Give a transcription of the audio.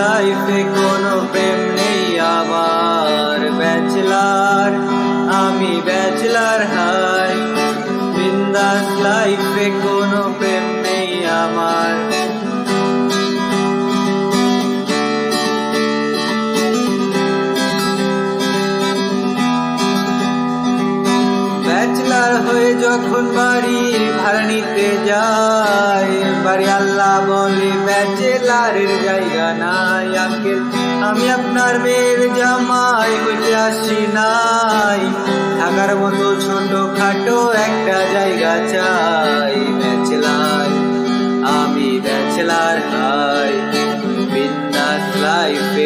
লাইফে কোনো প্রেম নেই আমার, ব্যাচেলার আমি ব্যাচেলার হাই। বিন্দাস লাইফে কোনো প্রেম নেই আমার। ব্যাচেলার হয়ে যখন বাড়ি ভাড়া নিতে যাই, বাড়ি আল্লাহ বলে ব্যাচেলারের জায়গা নাই। আঙ্কেল আমি আপনার মেয়ের জামাই হইতে আসি নাই, থাকার মতো ছোট খাটো একটা জায়গা চাই। ব্যাচেলার আমি ব্যাচেলার হাই। বিন্দাস লাইফে